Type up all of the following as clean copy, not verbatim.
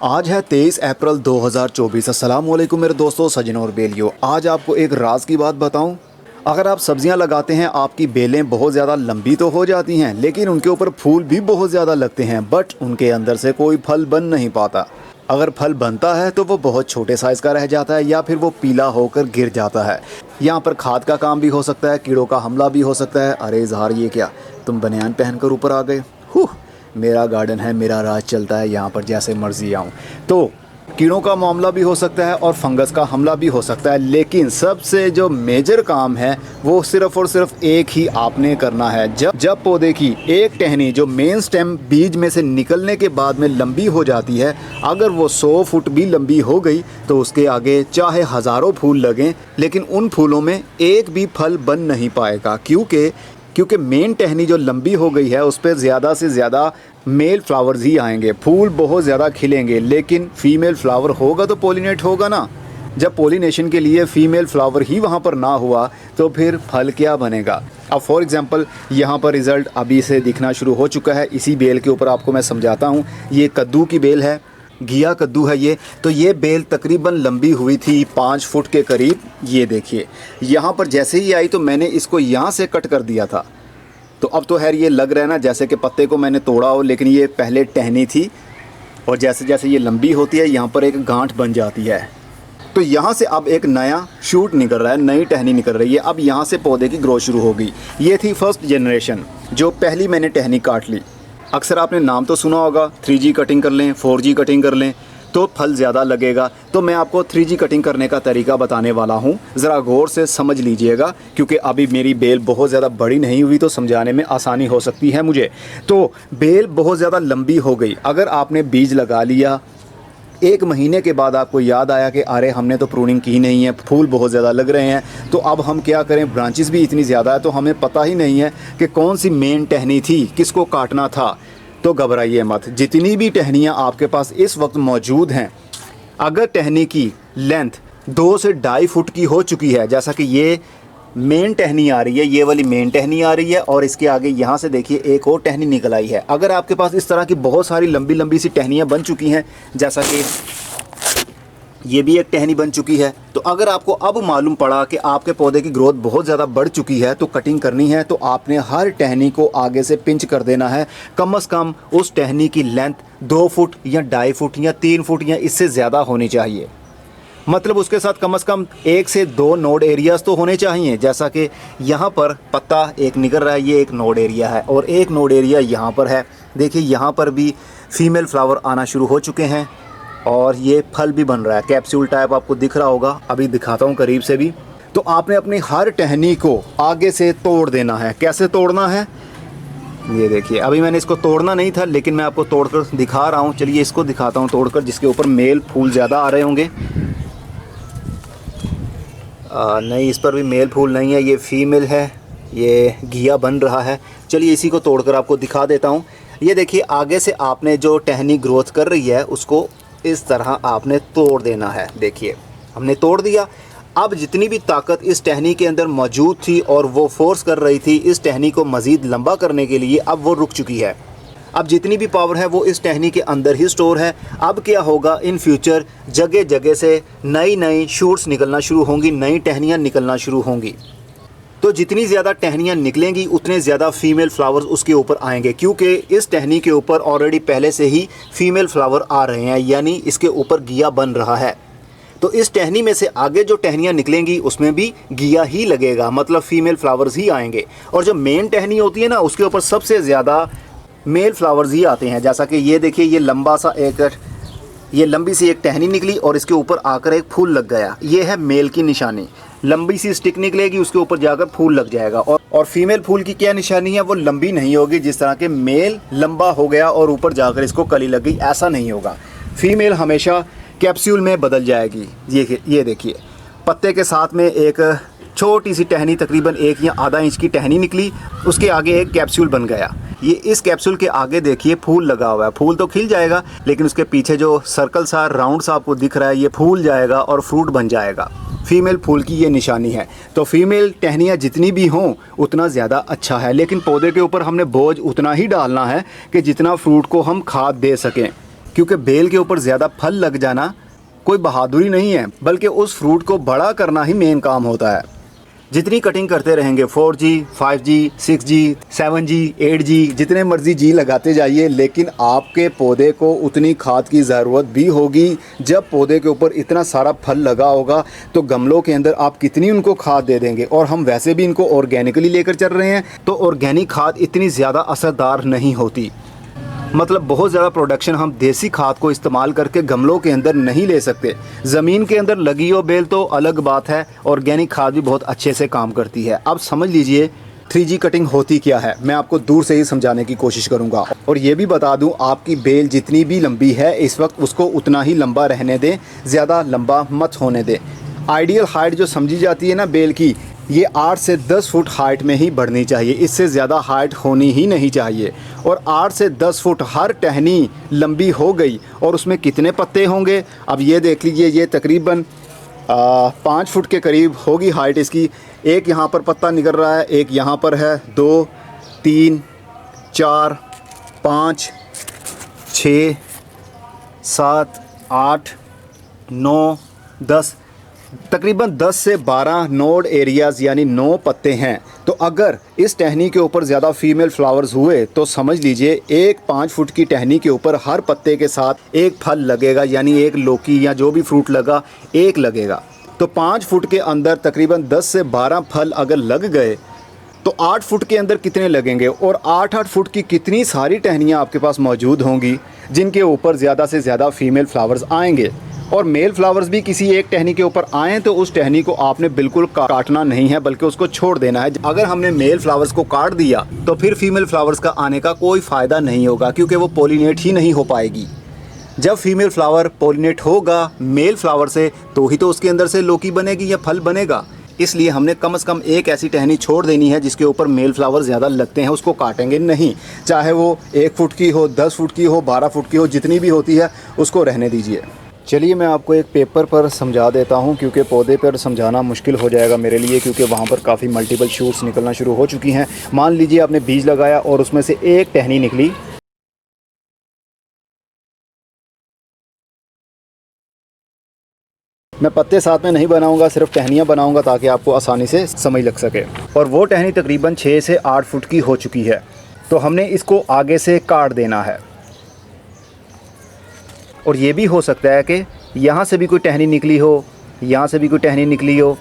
आज है 23 अप्रैल 2024। अस्सलाम वालेकुम मेरे दोस्तों, सजनों और बेलियों। आज आपको एक राज की बात बताऊं। अगर आप सब्जियां लगाते हैं, आपकी बेलें बहुत ज़्यादा लंबी तो हो जाती हैं, लेकिन उनके ऊपर फूल भी बहुत ज़्यादा लगते हैं, बट उनके अंदर से कोई फल बन नहीं पाता। अगर फल बनता है तो वो बहुत छोटे साइज़ का रह जाता है या फिर वो पीला होकर गिर जाता है। यहाँ पर खाद का काम भी हो सकता है, कीड़ों का हमला भी हो सकता है। अरे इजहार, ये क्या, तुम बनियान पहनकर ऊपर आ गए? मेरा गार्डन है, मेरा राज चलता है, यहाँ पर जैसे मर्जी आऊँ। तो कीड़ों का मामला भी हो सकता है और फंगस का हमला भी हो सकता है, लेकिन सबसे जो मेजर काम है वो सिर्फ़ और सिर्फ एक ही आपने करना है। जब पौधे की एक टहनी जो मेन स्टेम बीज में से निकलने के बाद में लंबी हो जाती है, अगर वो 100 फुट भी लंबी हो गई तो उसके आगे चाहे हज़ारों फूल लगें, लेकिन उन फूलों में एक भी फल बन नहीं पाएगा। क्योंकि मेन टहनी जो लंबी हो गई है उस पर ज़्यादा से ज़्यादा मेल फ्लावर्स ही आएंगे, फूल बहुत ज़्यादा खिलेंगे, लेकिन फीमेल फ्लावर होगा तो पोलिनेट होगा ना। जब पोलिनेशन के लिए फ़ीमेल फ्लावर ही वहाँ पर ना हुआ तो फिर फल क्या बनेगा। अब फॉर एग्ज़ाम्पल यहाँ पर रिज़ल्ट अभी से दिखना शुरू हो चुका है। इसी बेल के ऊपर आपको मैं समझाता हूँ। ये कद्दू की बेल है, घिया कद्दू है ये। तो ये बेल तकरीबन लंबी हुई थी 5 फुट के करीब। ये देखिए, यहाँ पर जैसे ही आई तो मैंने इसको यहाँ से कट कर दिया था। तो अब तो खैर ये लग रहा है ना जैसे कि पत्ते को मैंने तोड़ा हो, लेकिन ये पहले टहनी थी और जैसे जैसे ये लंबी होती है यहाँ पर एक गांठ बन जाती है। तो यहाँ से अब एक नया शूट निकल रहा है, नई टहनी निकल रही है। अब यहाँ से पौधे की ग्रोथ शुरू होगी। ये थी फर्स्ट जनरेशन जो पहली मैंने टहनी काट ली। अक्सर आपने नाम तो सुना होगा, 3G कटिंग कर लें, 4G कटिंग कर लें तो फल ज़्यादा लगेगा। तो मैं आपको 3G कटिंग करने का तरीका बताने वाला हूँ, ज़रा गौर से समझ लीजिएगा, क्योंकि अभी मेरी बेल बहुत ज़्यादा बड़ी नहीं हुई तो समझाने में आसानी हो सकती है मुझे। तो बेल बहुत ज़्यादा लंबी हो गई। अगर आपने बीज लगा लिया, 1 महीने के बाद आपको याद आया कि अरे हमने तो प्रूनिंग की नहीं है, फूल बहुत ज़्यादा लग रहे हैं, तो अब हम क्या करें, ब्रांचेस भी इतनी ज़्यादा है तो हमें पता ही नहीं है कि कौन सी मेन टहनी थी, किसको काटना था। तो घबराइए मत। जितनी भी टहनियाँ आपके पास इस वक्त मौजूद हैं, अगर टहनी की लेंथ 2 से 2.5 फुट की हो चुकी है, जैसा कि ये मेन टहनी आ रही है, ये वाली मेन टहनी आ रही है और इसके आगे यहाँ से देखिए एक और टहनी निकल आई है। अगर आपके पास इस तरह की बहुत सारी लंबी लंबी सी टहनियाँ बन चुकी हैं, जैसा कि ये भी एक टहनी बन चुकी है, तो अगर आपको अब मालूम पड़ा कि आपके पौधे की ग्रोथ बहुत ज़्यादा बढ़ चुकी है तो कटिंग करनी है, तो आपने हर टहनी को आगे से पिंच कर देना है। कम से कम उस टहनी की लेंथ 2 फुट या 2.5 फुट या 3 फुट या इससे ज़्यादा होनी चाहिए। मतलब उसके साथ कम से कम 1 से 2 नोड एरियाज़ तो होने चाहिए। जैसा कि यहाँ पर पत्ता एक निकल रहा है, ये एक नोड एरिया है और एक नोड एरिया यहाँ पर है। देखिए यहाँ पर भी फीमेल फ्लावर आना शुरू हो चुके हैं और ये फल भी बन रहा है, कैप्सूल टाइप आपको दिख रहा होगा। अभी दिखाता हूँ करीब से भी। तो आपने अपनी हर टहनी को आगे से तोड़ देना है। कैसे तोड़ना है ये देखिए। अभी मैंने इसको तोड़ना नहीं था, लेकिन मैं आपको तोड़कर दिखा रहा हूँ। चलिए इसको दिखाता हूँ तोड़कर, जिसके ऊपर मेल फूल ज़्यादा आ रहे होंगे। नहीं, इस पर भी मेल फूल नहीं है, ये फीमेल है, ये घिया बन रहा है। चलिए इसी को तोड़कर आपको दिखा देता हूँ। ये देखिए, आगे से आपने जो टहनी ग्रोथ कर रही है उसको इस तरह आपने तोड़ देना है। देखिए हमने तोड़ दिया। अब जितनी भी ताकत इस टहनी के अंदर मौजूद थी और वो फोर्स कर रही थी इस टहनी को मज़ीद लंबा करने के लिए, अब वो रुक चुकी है। अब जितनी भी पावर है वो इस टहनी के अंदर ही स्टोर है। अब क्या होगा, इन फ्यूचर जगह जगह से नई नई शूट्स निकलना शुरू होंगी, नई टहनियाँ निकलना शुरू होंगी। तो जितनी ज़्यादा टहनियाँ निकलेंगी उतने ज़्यादा फीमेल फ्लावर्स उसके ऊपर आएंगे, क्योंकि इस टहनी के ऊपर ऑलरेडी पहले से ही फीमेल फ्लावर आ रहे हैं, यानी इसके ऊपर घिया बन रहा है। तो इस टहनी में से आगे जो टहनियाँ निकलेंगी उसमें भी घिया ही लगेगा, मतलब फीमेल फ्लावर्स ही आएंगे। और जो मेन टहनी होती है ना, उसके ऊपर सबसे ज़्यादा मेल फ्लावर्स ही आते हैं। जैसा कि ये देखिए, ये लंबा सा ये लंबी सी एक टहनी निकली और इसके ऊपर आकर एक फूल लग गया। ये है मेल की निशानी। लंबी सी स्टिक निकलेगी, उसके ऊपर जाकर फूल लग जाएगा। और फीमेल फूल की क्या निशानी है, वो लंबी नहीं होगी जिस तरह के मेल लंबा हो गया और ऊपर जाकर इसको कली लग गई, ऐसा नहीं होगा। फीमेल हमेशा कैप्सूल में बदल जाएगी। ये देखिए, पत्ते के साथ में एक छोटी सी टहनी, तकरीबन 1 या आधा इंच की टहनी निकली, उसके आगे एक कैप्सूल बन गया। ये इस कैप्सूल के आगे देखिए फूल लगा हुआ है। फूल तो खिल जाएगा, लेकिन उसके पीछे जो सर्कल सा राउंड सा आपको दिख रहा है, ये फूल जाएगा और फ्रूट बन जाएगा। फीमेल फूल की ये निशानी है। तो फीमेल टहनियाँ जितनी भी हों उतना ज़्यादा अच्छा है, लेकिन पौधे के ऊपर हमने बोझ उतना ही डालना है कि जितना फ्रूट को हम खाद दे सकें। क्योंकि बेल के ऊपर ज़्यादा फल लग जाना कोई बहादुरी नहीं है, बल्कि उस फ्रूट को बड़ा करना ही मेन काम होता है। जितनी कटिंग करते रहेंगे 4G, 5G, 6G, 7G, 8G, जितने मर्जी जी लगाते जाइए, लेकिन आपके पौधे को उतनी खाद की ज़रूरत भी होगी। जब पौधे के ऊपर इतना सारा फल लगा होगा तो गमलों के अंदर आप कितनी उनको खाद दे देंगे। और हम वैसे भी इनको ऑर्गेनिकली लेकर चल रहे हैं, तो ऑर्गेनिक खाद इतनी ज़्यादा असरदार नहीं होती। मतलब बहुत ज़्यादा प्रोडक्शन हम देसी खाद को इस्तेमाल करके गमलों के अंदर नहीं ले सकते। ज़मीन के अंदर लगी हो बेल तो अलग बात है, ऑर्गेनिक खाद भी बहुत अच्छे से काम करती है। अब समझ लीजिए 3G कटिंग होती क्या है, मैं आपको दूर से ही समझाने की कोशिश करूंगा। और ये भी बता दूं, आपकी बेल जितनी भी लंबी है इस वक्त उसको उतना ही लंबा रहने दें, ज़्यादा लंबा मत होने दें। आइडियल हाइट जो समझी जाती है ना बेल की, ये 8 से 10 फुट हाइट में ही बढ़नी चाहिए, इससे ज़्यादा हाइट होनी ही नहीं चाहिए। और 8 से 10 फुट हर टहनी लंबी हो गई और उसमें कितने पत्ते होंगे, अब ये देख लीजिए। ये तकरीबन 5 फुट के करीब होगी हाइट इसकी। एक यहाँ पर पत्ता निकल रहा है, एक यहाँ पर है, 2, 3, 4, 5, 6, 7, 8, 9, 10, तकरीबन 10 से 12 नोड एरियाज़ यानी 9 पत्ते हैं। तो अगर इस टहनी के ऊपर ज़्यादा फीमेल फ्लावर्स हुए तो समझ लीजिए एक 5 फुट की टहनी के ऊपर हर पत्ते के साथ एक फल लगेगा, यानी एक लौकी या जो भी फ्रूट लगा एक लगेगा। तो 5 फुट के अंदर तकरीबन 10 से 12 फल अगर लग गए तो 8 फुट के अंदर कितने लगेंगे, और 8-8 फुट की कितनी सारी टहनियाँ आपके पास मौजूद होंगी जिनके ऊपर ज़्यादा से ज़्यादा फीमेल फ्लावर्स आएंगे। और मेल फ्लावर्स भी किसी एक टहनी के ऊपर आएँ तो उस टहनी को आपने बिल्कुल काटना नहीं है, बल्कि उसको छोड़ देना है। अगर हमने मेल फ्लावर्स को काट दिया तो फिर फीमेल फ्लावर्स का आने का कोई फ़ायदा नहीं होगा, क्योंकि वो पोलिनेट ही नहीं हो पाएगी। जब फीमेल फ्लावर पोलिनेट होगा मेल फ्लावर से तो ही तो उसके अंदर से लौकी बनेगी या फल बनेगा। इसलिए हमने कम से कम एक ऐसी टहनी छोड़ देनी है जिसके ऊपर मेल फ्लावर ज़्यादा लगते हैं, उसको काटेंगे नहीं। चाहे वो 1 फुट की हो, 10 फुट की हो, 12 फुट की हो, जितनी भी होती है उसको रहने दीजिए। चलिए मैं आपको एक पेपर पर समझा देता हूं, क्योंकि पौधे पर समझाना मुश्किल हो जाएगा मेरे लिए, क्योंकि वहां पर काफ़ी मल्टीपल शूट्स निकलना शुरू हो चुकी हैं। मान लीजिए आपने बीज लगाया और उसमें से एक टहनी निकली। मैं पत्ते साथ में नहीं बनाऊंगा, सिर्फ टहनियाँ बनाऊंगा ताकि आपको आसानी से समझ लग सके। और वो टहनी तकरीबन 6 से 8 फुट की हो चुकी है, तो हमने इसको आगे से काट देना है। और ये भी हो सकता है कि यहाँ से भी कोई टहनी निकली हो, यहाँ से भी कोई टहनी निकली हो,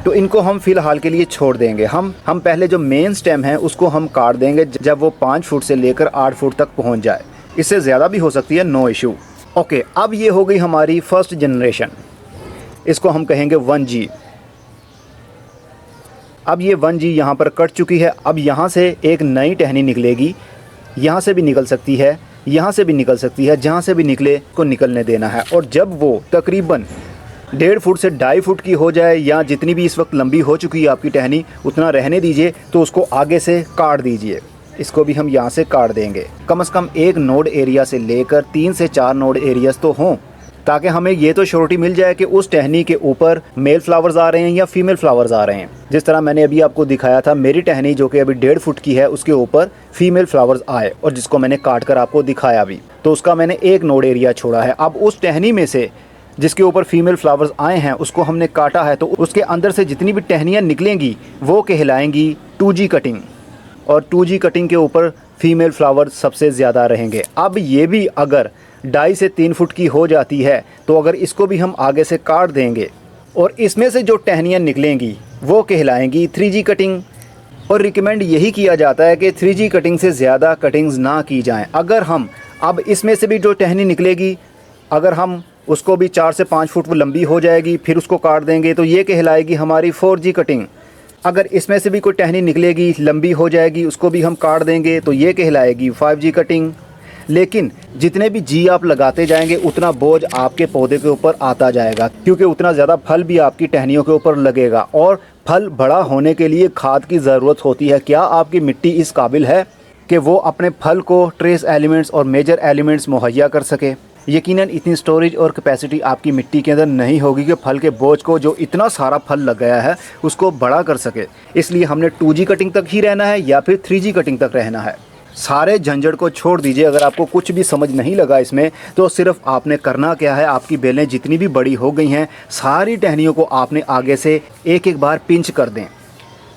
तो इनको हम फ़िलहाल के लिए छोड़ देंगे। हम पहले जो मेन स्टेम है उसको हम काट देंगे जब वो 5 फुट से लेकर 8 फुट तक पहुँच जाए। इससे ज़्यादा भी हो सकती है, नो इशू। ओके, अब ये हो गई हमारी फर्स्ट जनरेशन, इसको हम कहेंगे 1G। अब ये 1G यहाँ पर कट चुकी है। अब यहाँ से एक नई टहनी निकलेगी, यहाँ से भी निकल सकती है, यहाँ से भी निकल सकती है, जहाँ से भी निकले को निकलने देना है। और जब वो तकरीबन 1.5 फुट से 2.5 फुट की हो जाए, या जितनी भी इस वक्त लंबी हो चुकी है आपकी टहनी उतना रहने दीजिए, तो उसको आगे से काट दीजिए। इसको भी हम यहाँ से काट देंगे। कम से कम एक नोड एरिया से लेकर 3 से 4 नोड एरियाज तो हों, ताकि हमें ये तो श्योरिटी मिल जाए कि उस टहनी के ऊपर मेल फ्लावर्स आ रहे हैं या फीमेल फ्लावर्स आ रहे हैं। जिस तरह मैंने अभी आपको दिखाया था, मेरी टहनी जो कि अभी 1.5 फुट की है उसके ऊपर फीमेल फ्लावर्स आए, और जिसको मैंने काट कर आपको दिखाया भी, तो उसका मैंने एक नोड एरिया छोड़ा है। अब उस टहनी में से जिसके ऊपर फीमेल फ्लावर्स आए हैं उसको हमने काटा है, तो उसके अंदर से जितनी भी टहनियाँ निकलेंगी वो कहलाएंगी 2G कटिंग। और 2G कटिंग के ऊपर फीमेल फ्लावर सबसे ज़्यादा रहेंगे। अब ये भी अगर 2.5 से 3 फुट की हो जाती है, तो अगर इसको भी हम आगे से काट देंगे और इसमें से जो टहनियाँ निकलेंगी वो कहलाएंगी 3G कटिंग। और रिकमेंड यही किया जाता है कि 3G कटिंग से ज़्यादा कटिंग्स ना की जाएं। अगर हम अब इसमें से भी जो टहनी निकलेगी, अगर हम उसको भी 4 से 5 फुट लंबी हो जाएगी, फिर उसको काट देंगे, तो ये कहलाएगी हमारी 4G कटिंग। अगर इसमें से भी कोई टहनी निकलेगी, लंबी हो जाएगी, उसको भी हम काट देंगे, तो ये कहलाएगी 5G कटिंग। लेकिन जितने भी जी आप लगाते जाएंगे उतना बोझ आपके पौधे के ऊपर आता जाएगा, क्योंकि उतना ज़्यादा फल भी आपकी टहनियों के ऊपर लगेगा। और फल बड़ा होने के लिए खाद की ज़रूरत होती है। क्या आपकी मिट्टी इस काबिल है कि वो अपने फल को ट्रेस एलिमेंट्स और मेजर एलिमेंट्स मुहैया कर सके? यकीनन इतनी स्टोरेज और कैपेसिटी आपकी मिट्टी के अंदर नहीं होगी कि फल के बोझ को, जो इतना सारा फल लग गया है, उसको बड़ा कर सके। इसलिए हमने 2G कटिंग तक ही रहना है या फिर 3G कटिंग तक रहना है। सारे झंझट को छोड़ दीजिए। अगर आपको कुछ भी समझ नहीं लगा इसमें, तो सिर्फ आपने करना क्या है, आपकी बेलें जितनी भी बड़ी हो गई हैं सारी टहनियों को आपने आगे से एक एक बार पिंच कर दें।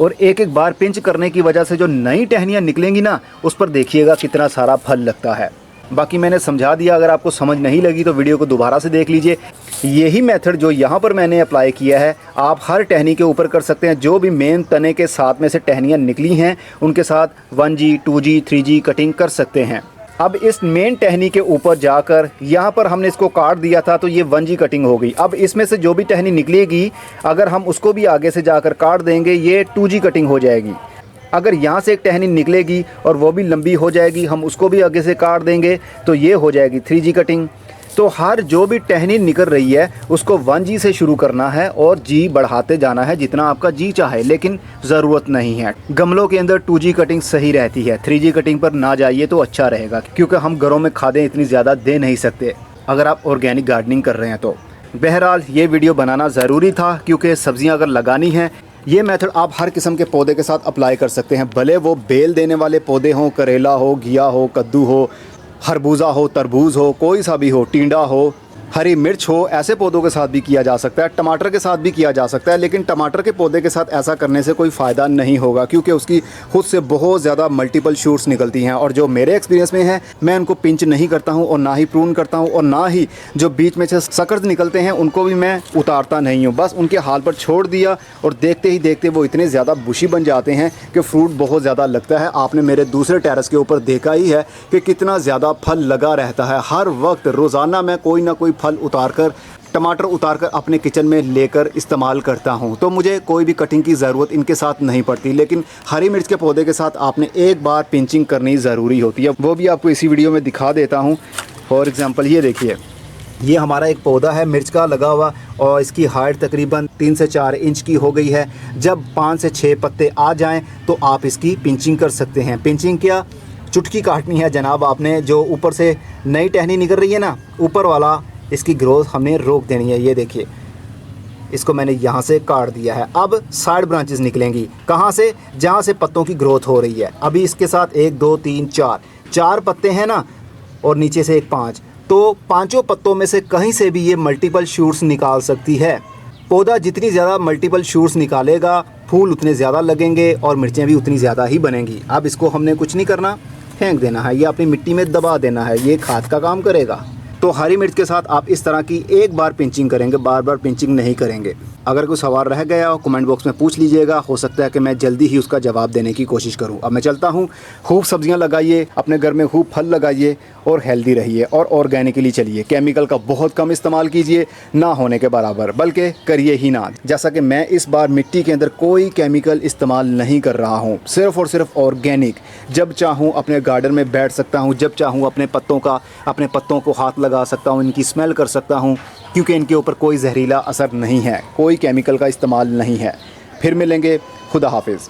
और एक एक बार पिंच करने की वजह से जो नई टहनियाँ निकलेंगी ना, उस पर देखिएगा कितना सारा फल लगता है। बाकी मैंने समझा दिया, अगर आपको समझ नहीं लगी तो वीडियो को दोबारा से देख लीजिए। यही मेथड जो यहाँ पर मैंने अप्लाई किया है आप हर टहनी के ऊपर कर सकते हैं। जो भी मेन तने के साथ में से टहनियाँ निकली हैं उनके साथ 1G 2G 3G कटिंग कर सकते हैं। अब इस मेन टहनी के ऊपर जाकर यहाँ पर हमने इसको काट दिया था तो ये 1G कटिंग हो गई। अब इसमें से जो भी टहनी निकलेगी अगर हम उसको भी आगे से जाकर काट देंगे ये 2G कटिंग हो जाएगी। अगर यहाँ से एक टहनी निकलेगी और वो भी लंबी हो जाएगी, हम उसको भी आगे से काट देंगे तो ये हो जाएगी 3G कटिंग। तो हर जो भी टहनी निकल रही है उसको 1G से शुरू करना है और G बढ़ाते जाना है जितना आपका G चाहे, लेकिन ज़रूरत नहीं है। गमलों के अंदर 2G कटिंग सही रहती है, 3G कटिंग पर ना जाइए तो अच्छा रहेगा, क्योंकि हम घरों में खादें इतनी ज़्यादा दे नहीं सकते अगर आप ऑर्गेनिक गार्डनिंग कर रहे हैं तो। बहरहाल ये वीडियो बनाना ज़रूरी था, क्योंकि सब्ज़ियाँ अगर लगानी हैं ये मेथड आप हर किस्म के पौधे के साथ अप्लाई कर सकते हैं, भले वो बेल देने वाले पौधे हों, करेला हो, घिया हो, कद्दू हो, खरबूजा हो, तरबूज हो, कोई सा भी हो, टिंडा हो, हरी मिर्च हो, ऐसे पौधों के साथ भी किया जा सकता है। टमाटर के साथ भी किया जा सकता है, लेकिन टमाटर के पौधे के साथ ऐसा करने से कोई फ़ायदा नहीं होगा, क्योंकि उसकी खुद से बहुत ज़्यादा मल्टीपल शूट्स निकलती हैं। और जो मेरे एक्सपीरियंस में है, मैं उनको पिंच नहीं करता हूं और ना ही प्रून करता हूं, और ना ही जो बीच में से सकर्स निकलते हैं उनको भी मैं उतारता नहीं हूँ। बस उनके हाल पर छोड़ दिया और देखते ही देखते वो इतने ज़्यादा बुशी बन जाते हैं कि फ्रूट बहुत ज़्यादा लगता है। आपने मेरे दूसरे टेरेस के ऊपर देखा ही है कि कितना ज़्यादा फल लगा रहता है। हर वक्त रोज़ाना मैं कोई ना कोई फल उतारकर, टमाटर उतारकर अपने किचन में लेकर इस्तेमाल करता हूं, तो मुझे कोई भी कटिंग की ज़रूरत इनके साथ नहीं पड़ती। लेकिन हरी मिर्च के पौधे के साथ आपने एक बार पिंचिंग करनी ज़रूरी होती है, वो भी आपको इसी वीडियो में दिखा देता हूं। फॉर एग्ज़ाम्पल ये देखिए, ये हमारा एक पौधा है मिर्च का लगा हुआ और इसकी हाइट तकरीबन 3 से 4 इंच की हो गई है। जब 5 से 6 पत्ते आ जाएँ तो आप इसकी पिंचिंग कर सकते हैं। पिंचिंग क्या, चुटकी काटनी है जनाब आपने। जो ऊपर से नई टहनी निकल रही है ना, ऊपर वाला, इसकी ग्रोथ हमने रोक देनी है। ये देखिए, इसको मैंने यहाँ से काट दिया है। अब साइड ब्रांचेस निकलेंगी, कहाँ से, जहाँ से पत्तों की ग्रोथ हो रही है। अभी इसके साथ 1 2 3 4 पत्ते हैं ना, और नीचे से एक 5, तो पांचों पत्तों में से कहीं से भी ये मल्टीपल शूट्स निकाल सकती है। पौधा जितनी ज़्यादा मल्टीपल शूट्स निकालेगा, फूल उतने ज़्यादा लगेंगे और मिर्चें भी उतनी ज़्यादा ही बनेंगी। अब इसको हमने कुछ नहीं करना, फेंक देना है, ये अपनी मिट्टी में दबा देना है, ये खाद का काम करेगा। तो हरी मिर्च के साथ आप इस तरह की एक बार पिंचिंग करेंगे, बार बार पिंचिंग नहीं करेंगे। अगर कोई सवाल रह गया हो कमेंट बॉक्स में पूछ लीजिएगा, हो सकता है कि मैं जल्दी ही उसका जवाब देने की कोशिश करूं। अब मैं चलता हूं। खूब सब्जियां लगाइए, अपने घर में खूब फल लगाइए और हेल्दी रहिए और ऑर्गेनिकली चलिए। केमिकल का बहुत कम इस्तेमाल कीजिए, ना होने के बराबर, बल्कि करिए ही ना। जैसा कि मैं इस बार मिट्टी के अंदर कोई केमिकल इस्तेमाल नहीं कर रहा हूँ, सिर्फ़ और सिर्फ ऑर्गेनिक। जब चाहूँ अपने गार्डन में बैठ सकता हूँ, जब चाहूँ अपने पत्तों को हाथ लगा सकता हूँ, इनकी स्मेल कर सकता हूँ, क्योंकि इनके ऊपर कोई जहरीला असर नहीं है, कोई केमिकल का इस्तेमाल नहीं है। फिर मिलेंगे, खुदा हाफिज़।